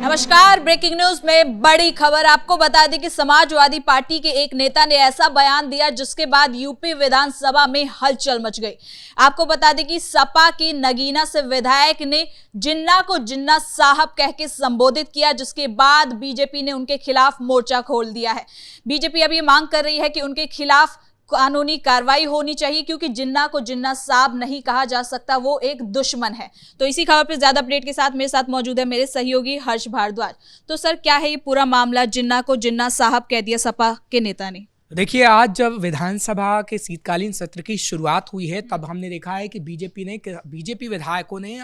नमस्कार। Breaking news में बड़ी खबर। आपको बता दें कि समाजवादी पार्टी के एक नेता ने ऐसा बयान दिया जिसके बाद यूपी विधानसभा में हलचल मच गई। आपको बता दें कि सपा की नगीना से विधायक ने जिन्ना को जिन्ना साहब कह के संबोधित किया, जिसके बाद बीजेपी ने उनके खिलाफ मोर्चा खोल दिया है। बीजेपी अब ये मांग कर रही है कि उनके खिलाफ कानूनी कार्रवाई होनी चाहिए, क्योंकि जिन्ना को जिन्ना साहब नहीं कहा जा सकता, वो एक दुश्मन है। तो इसी खबर पर ज्यादा अपडेट के साथ मेरे साथ मौजूद है मेरे सहयोगी हर्ष भारद्वाज। तो सर, क्या है ये पूरा मामला? जिन्ना को जिन्ना साहब कह दिया सपा के नेता ने। देखिए, आज जब विधानसभा के शीतकालीन सत्र की शुरुआत हुई है तब हमने देखा है कि बीजेपी विधायकों ने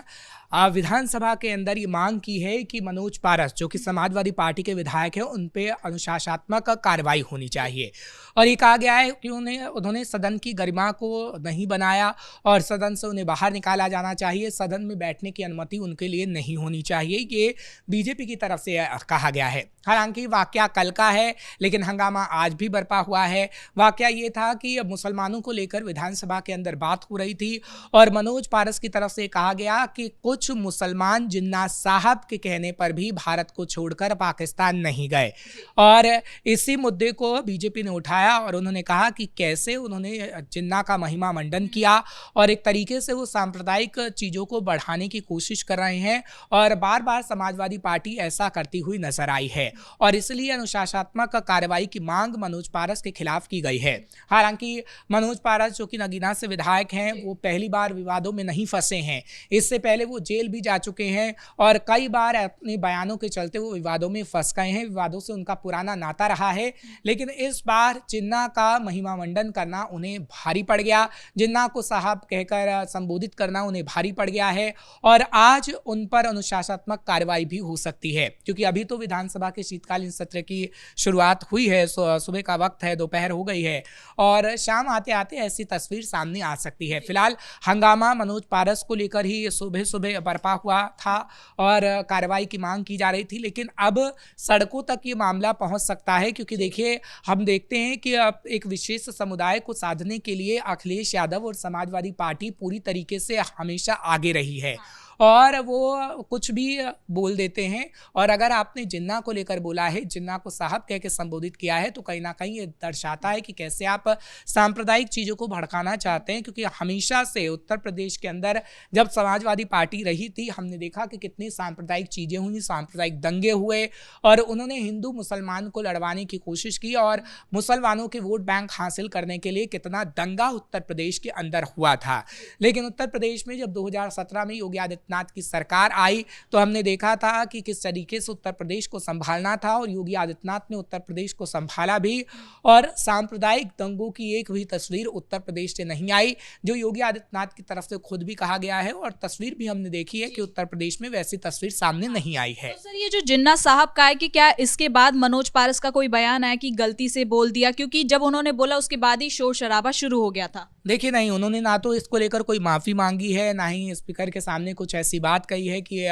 विधानसभा के अंदर ये मांग की है कि मनोज पारस, जो कि समाजवादी पार्टी के विधायक हैं, उन पे अनुशासनात्मक कार्रवाई होनी चाहिए। और ये कहा गया है कि उन्होंने सदन की गरिमा को नहीं बनाया और सदन से उन्हें बाहर निकाला जाना चाहिए। सदन में बैठने की अनुमति उनके लिए नहीं होनी चाहिए, ये बीजेपी की तरफ से कहा गया है। हालांकि वाकया कल का है, लेकिन हंगामा आज भी बरपा हुआ है। वाकया ये था कि मुसलमानों को लेकर विधानसभा के अंदर बात हो रही थी और मनोज पारस की तरफ से कहा गया कि कुछ मुसलमान जिन्ना साहब के कहने पर भी भारत को छोड़कर पाकिस्तान नहीं गए। और इसी मुद्दे को बीजेपी ने उठाया और उन्होंने कहा कि कैसे उन्होंने जिन्ना का महिमा मंडन किया और एक तरीके से वो सांप्रदायिक चीज़ों को बढ़ाने की कोशिश कर रहे हैं। और बार बार समाजवादी पार्टी ऐसा करती हुई नजर आई है और इसलिए अनुशासनात्मक कार्रवाई की मांग मनोज पारस के खिलाफ की गई है। हालांकि मनोज पारस, जो कि नगीना से विधायक हैं, वो पहली बार विवादों में नहीं फंसे हैं। इससे पहले वो जेल भी जा चुके हैं और कई बार अपने बयानों के चलते वो विवादों में फंस गए हैं। विवादों से उनका पुराना नाता रहा है, लेकिन इस बार जिन्ना का महिमा मंडन करना उन्हें भारी पड़ गया। जिन्ना को साहब कहकर संबोधित करना उन्हें भारी पड़ गया है और आज उन पर अनुशासनात्मक कार्रवाई भी हो सकती है, क्योंकि अभी तो विधानसभा के शीतकालीन सत्र की शुरुआत हुई है। सुबह का वक्त है, दोपहर हो गई है और शाम आते आते ऐसी तस्वीर सामने आ सकती है। फिलहाल हंगामा मनोज पारस को लेकर ही सुबह सुबह बरपा हुआ था और कार्रवाई की मांग की जा रही थी, लेकिन अब सड़कों तक ये मामला पहुंच सकता है, क्योंकि देखिए, हम देखते हैं कि अब एक विशेष समुदाय को साधने के लिए अखिलेश यादव और समाजवादी पार्टी पूरी तरीके से हमेशा आगे रही है और वो कुछ भी बोल देते हैं। और अगर आपने जिन्ना को लेकर बोला है, जिन्ना को साहब कह के संबोधित किया है, तो कहीं ना कहीं ये दर्शाता है कि कैसे आप सांप्रदायिक चीज़ों को भड़काना चाहते हैं। क्योंकि हमेशा से उत्तर प्रदेश के अंदर जब समाजवादी पार्टी रही थी, हमने देखा कि कितनी सांप्रदायिक चीज़ें हुई, सांप्रदायिक दंगे हुए और उन्होंने हिंदू मुसलमान को लड़वाने की कोशिश की और मुसलमानों के वोट बैंक हासिल करने के लिए कितना दंगा उत्तर प्रदेश के अंदर हुआ था। लेकिन उत्तर प्रदेश में जब 2017 में योगी आदित्यनाथ की सरकार आई तो हमने देखा था कि किस तरीके से उत्तर प्रदेश को संभालना था और योगी आदित्यनाथ ने उत्तर प्रदेश को संभाला भी। और सांप्रदायिक दंगों की एक भी तस्वीर उत्तर प्रदेश से नहीं आई, जो योगी आदित्यनाथ की तरफ से खुद भी कहा गया है और तस्वीर भी हमने देखी है कि उत्तर प्रदेश में वैसी तस्वीर सामने नहीं आई है। तो सर, ये जो जिन्ना साहब का है कि क्या इसके बाद मनोज पारस का कोई बयान आया कि गलती से बोल दिया? क्योंकि जब उन्होंने बोला उसके बाद ही शोर शराबा शुरू हो गया था। देखिए, नहीं, उन्होंने ना तो इसको लेकर कोई माफ़ी मांगी है, ना ही स्पीकर के सामने कुछ ऐसी बात कही है कि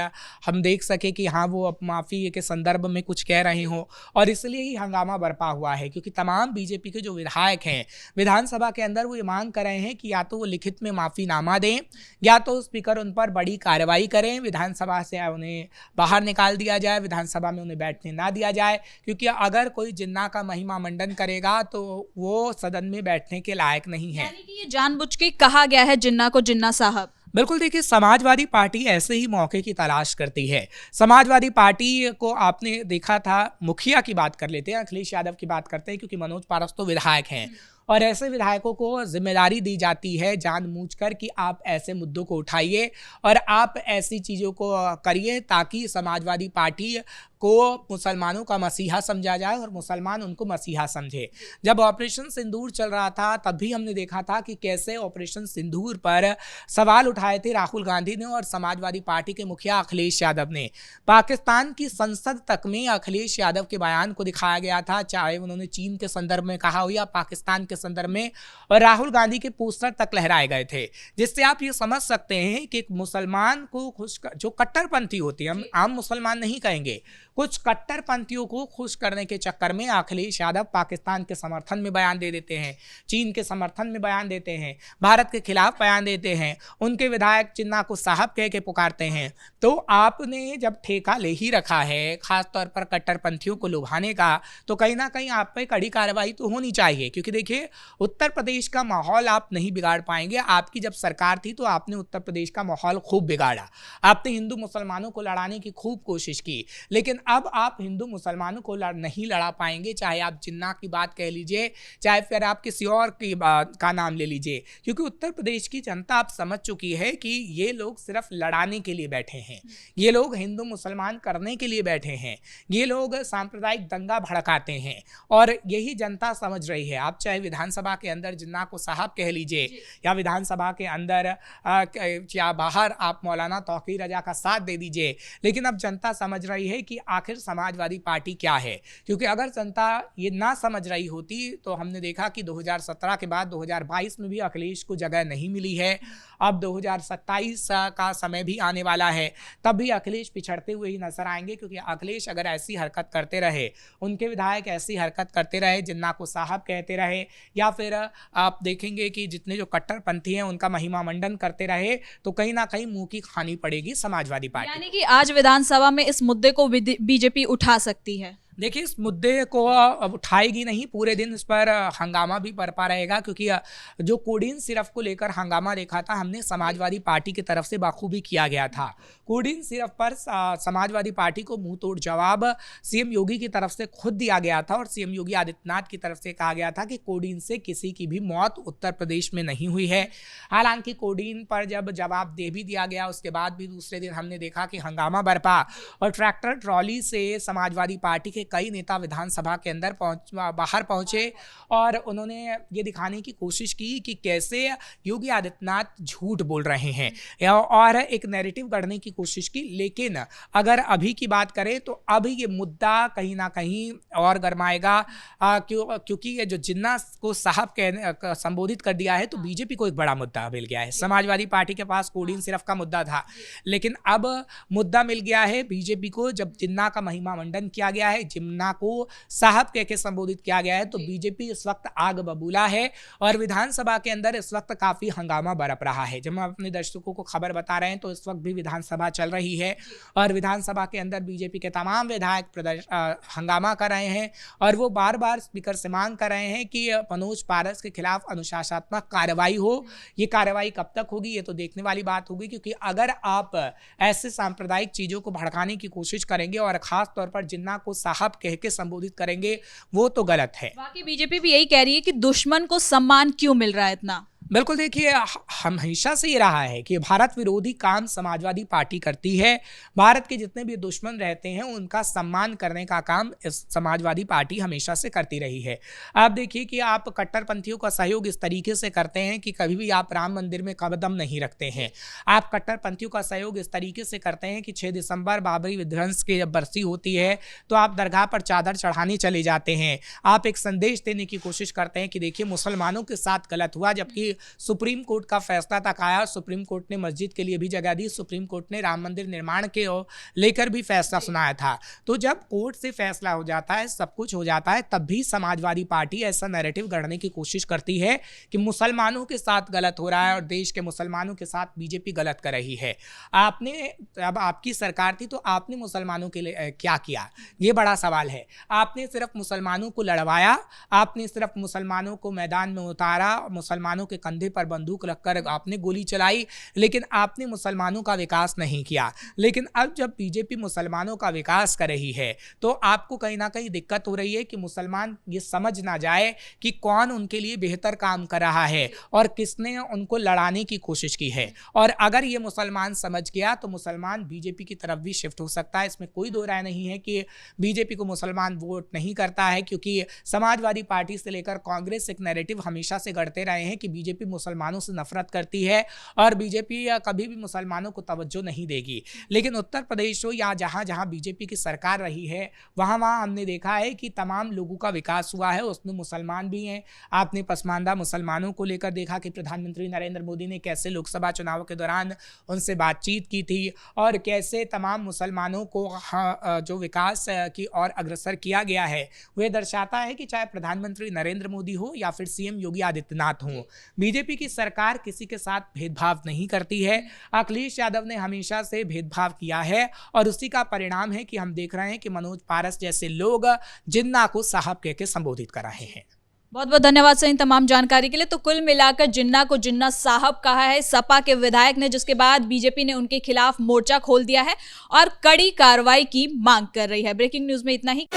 हम देख सके कि हाँ, वो माफ़ी के संदर्भ में कुछ कह रहे हों। और इसलिए ही हंगामा बरपा हुआ है, क्योंकि तमाम बीजेपी के जो विधायक हैं विधानसभा के अंदर वो ये मांग कर रहे हैं कि या तो वो लिखित में माफ़ीनामा दें या तो स्पीकर उन पर बड़ी कार्रवाई करें, विधानसभा से उन्हें बाहर निकाल दिया जाए, विधानसभा में उन्हें बैठने ना दिया जाए। क्योंकि अगर कोई जिन्ना का महिमा मंडन करेगा तो वो सदन में बैठने के लायक नहीं है। ये जानबूझ के कहा गया है जिन्ना को जिन्ना साहब। बिल्कुल। देखिए, समाजवादी पार्टी ऐसे ही मौके की तलाश करती है। समाजवादी पार्टी को आपने देखा था, मुखिया की बात कर लेते हैं, अखिलेश यादव की बात करते हैं, क्योंकि मनोज पारस तो विधायक हैं और ऐसे विधायकों को जिम्मेदारी दी जाती है जानबूझकर कि आप ऐसे मुद्दों को उठाइए और आप ऐसी चीज़ों को करिए ताकि समाजवादी पार्टी को मुसलमानों का मसीहा समझा जाए और मुसलमान उनको मसीहा समझे। जब ऑपरेशन सिंदूर चल रहा था तब भी हमने देखा था कि कैसे ऑपरेशन सिंदूर पर सवाल उठाए थे राहुल गांधी ने और समाजवादी पार्टी के मुखिया अखिलेश यादव ने। पाकिस्तान की संसद तक में अखिलेश यादव के बयान को दिखाया गया था, चाहे उन्होंने चीन के संदर्भ में कहा हो या पाकिस्तान के संदर्भ में और राहुल गांधी के पोस्टर तक लहराए गए थे, जिससे आप ये समझ सकते हैं कि एक मुसलमान को जो कट्टरपंथी होती है, हम आम मुसलमान नहीं कहेंगे, कुछ कट्टरपंथियों को खुश करने के चक्कर में अखिलेश यादव पाकिस्तान के समर्थन में बयान दे देते हैं, चीन के समर्थन में बयान देते हैं, भारत के खिलाफ बयान देते हैं, उनके विधायक जिन्ना को साहब कह के पुकारते हैं। तो आपने जब ठेका ले ही रखा है खासतौर पर कट्टरपंथियों को लुभाने का, तो कहीं ना कहीं आप पे कड़ी कार्रवाई तो होनी चाहिए, क्योंकि देखिए उत्तर प्रदेश का माहौल आप नहीं बिगाड़ पाएंगे। आपकी जब सरकार थी तो आपने उत्तर प्रदेश का माहौल खूब बिगाड़ा, आपने हिंदू मुसलमानों को लड़ाने की खूब कोशिश की, लेकिन अब आप हिंदू मुसलमानों को नहीं लड़ा पाएंगे, चाहे आप जिन्ना की बात कह लीजिए, चाहे फिर आप किसी और की का नाम ले लीजिए, क्योंकि उत्तर प्रदेश की जनता आप समझ चुकी है कि ये लोग सिर्फ लड़ाने के लिए बैठे हैं, ये लोग हिंदू मुसलमान करने के लिए बैठे हैं, ये लोग सांप्रदायिक दंगा भड़काते हैं, और यही जनता समझ रही है। आप चाहे विधानसभा के अंदर जिन्ना को साहब कह लीजिए, या विधानसभा के अंदर या बाहर आप मौलाना तौकीर रजा का साथ दे दीजिए, लेकिन अब जनता समझ रही है कि आखिर समाजवादी पार्टी क्या है। क्योंकि अगर जनता ये ना समझ रही होती तो हमने देखा कि 2017 के बाद 2022 में भी अखिलेश को जगह नहीं मिली है। अब 2027 का समय भी आने वाला है, तब भी अखिलेश पिछड़ते हुए ही नजर आएंगे, क्योंकि अखिलेश अगर ऐसी हरकत करते रहे, उनके विधायक ऐसी हरकत करते रहे, जिन्ना को साहब कहते रहे, या फिर आप देखेंगे कि जितने जो कट्टरपंथी हैं उनका महिमा मंडन करते रहे, तो कहीं ना कहीं मुंह की खानी पड़ेगी समाजवादी पार्टी। यानी कि आज विधानसभा में इस मुद्दे को बीजेपी उठा सकती है। देखिए, इस मुद्दे को अब उठाएगी नहीं, पूरे दिन इस पर हंगामा भी बरपा रहेगा, क्योंकि जो कोडीन सिरफ को लेकर हंगामा देखा था हमने समाजवादी पार्टी की तरफ से बाखूबी किया गया था। कोडीन सिरफ पर समाजवादी पार्टी को मुंह तोड़ जवाब सीएम योगी की तरफ से खुद दिया गया था, और सीएम योगी आदित्यनाथ की तरफ से कहा गया था कि कोडीन से किसी की भी मौत उत्तर प्रदेश में नहीं हुई है। हालांकि कोडीन पर जब जवाब दे भी दिया गया, उसके बाद भी दूसरे दिन हमने देखा कि हंगामा बरपा, और ट्रैक्टर ट्रॉली से समाजवादी पार्टी के कई नेता विधानसभा के अंदर बाहर पहुंचे, और उन्होंने ये दिखाने की कोशिश की कि कैसे योगी आदित्यनाथ झूठ बोल रहे हैं, और एक नैरेटिव गढ़ने की कोशिश की। लेकिन अगर अभी की बात करें तो अभी ये मुद्दा कहीं ना कहीं और गरमाएगा, क्योंकि ये जो जिन्ना को साहब संबोधित कर दिया है, तो बीजेपी को एक बड़ा मुद्दा मिल गया है। समाजवादी पार्टी के पास कोडीन सिरफ का मुद्दा था, लेकिन अब मुद्दा मिल गया है बीजेपी को। जब जिन्ना का महिमा मंडन किया गया है, जिन्ना को साहब कह के संबोधित किया गया है, तो बीजेपी इस वक्त आग बबूला है, और विधानसभा के अंदर इस वक्त काफी हंगामा बरप रहा है। जब हम अपने दर्शकों को खबर बता रहे हैं तो इस वक्त भी विधानसभा चल रही है, और विधानसभा के अंदर बीजेपी के तमाम विधायक हंगामा कर रहे हैं, और वो बार बार स्पीकर से मांग कर रहे हैं कि मनोज पारस के खिलाफ अनुशासनात्मक कार्रवाई हो। ये कार्रवाई कब तक होगी, ये तो देखने वाली बात होगी, क्योंकि अगर आप ऐसे सांप्रदायिक चीजों को भड़काने की कोशिश करेंगे और खास तौर पर जिन्ना को साहब कह के संबोधित करेंगे, वो तो गलत है। बाकी बीजेपी भी यही कह रही है कि दुश्मन को सम्मान क्यों मिल रहा है इतना। बिल्कुल, देखिए, हमेशा से ये रहा है कि भारत विरोधी काम समाजवादी पार्टी करती है। भारत के जितने भी दुश्मन रहते हैं उनका सम्मान करने का काम इस समाजवादी पार्टी हमेशा से करती रही है। आप देखिए कि आप कट्टरपंथियों का सहयोग इस तरीके से करते हैं कि कभी भी आप राम मंदिर में कदम नहीं रखते हैं। आप कट्टरपंथियों का सहयोग इस तरीके से करते हैं कि 6 दिसंबर बाबरी विध्वंस की जब बरसी होती है तो आप दरगाह पर चादर चढ़ाने चले जाते हैं। आप एक संदेश देने की कोशिश करते हैं कि देखिए मुसलमानों के साथ गलत हुआ, जबकि सुप्रीम कोर्ट का फैसला तक आया, सुप्रीम कोर्ट ने मस्जिद के लिए भी जगह दी, सुप्रीम कोर्ट ने राम मंदिर निर्माण के लेकर भी फैसला सुनाया था। तो जब कोर्ट से फैसला हो जाता है, सब कुछ हो जाता है, तब भी समाजवादी पार्टी ऐसा नैरेटिव गढ़ने की कोशिश करती है कि मुसलमानों के साथ गलत हो रहा है और देश के मुसलमानों के साथ बीजेपी गलत कर रही है। आपने, अब आपकी सरकार थी तो आपने मुसलमानों के लिए क्या किया, ये बड़ा सवाल है। आपने सिर्फ मुसलमानों को लड़वाया, आपने सिर्फ मुसलमानों को मैदान में उतारा, मुसलमानों के कंधे पर बंदूक रखकर आपने गोली चलाई, लेकिन आपने मुसलमानों का विकास नहीं किया। लेकिन अब जब बीजेपी मुसलमानों का विकास कर रही है तो आपको कहीं ना कहीं दिक्कत हो रही है कि मुसलमान ये समझ ना जाए कि कौन उनके लिए बेहतर काम कर रहा है और किसने उनको लड़ाने की कोशिश की है। और अगर ये मुसलमान समझ गया तो मुसलमान बीजेपी की तरफ भी शिफ्ट हो सकता है। इसमें कोई दो राय नहीं है कि बीजेपी को मुसलमान वोट नहीं करता है, क्योंकि समाजवादी पार्टी से लेकर कांग्रेस एक नैरेटिव हमेशा से गढ़ते रहे हैं कि बीजेपी बीजेपी मुसलमानों से नफरत करती है और बीजेपी कभी भी मुसलमानों को तवज्जो नहीं देगी। लेकिन उत्तर प्रदेश हो या जहाँ जहाँ बीजेपी की सरकार रही है वहाँ वहाँ हमने देखा है कि तमाम लोगों का विकास हुआ है, उसमें मुसलमान भी हैं। आपने पसमानदा मुसलमानों को लेकर देखा कि प्रधानमंत्री नरेंद्र मोदी ने कैसे लोकसभा चुनाव के दौरान उनसे बातचीत की थी और कैसे तमाम मुसलमानों को जो विकास की ओर अग्रसर किया गया है वह दर्शाता है कि चाहे प्रधानमंत्री नरेंद्र मोदी हो या फिर सीएम योगी आदित्यनाथ हो, बीजेपी की सरकार किसी के साथ भेदभाव नहीं करती है। अखिलेश यादव ने हमेशा से भेदभाव किया है और उसी का परिणाम है कि हम देख रहे हैं कि मनोज पारस जैसे लोग जिन्ना को साहब कह के संबोधित कर रहे हैं। बहुत बहुत धन्यवाद सर इन तमाम जानकारी के लिए। तो कुल मिलाकर जिन्ना को जिन्ना साहब कहा है सपा के विधायक ने, जिसके बाद बीजेपी ने उनके खिलाफ मोर्चा खोल दिया है और कड़ी कार्रवाई की मांग कर रही है। ब्रेकिंग न्यूज में इतना ही।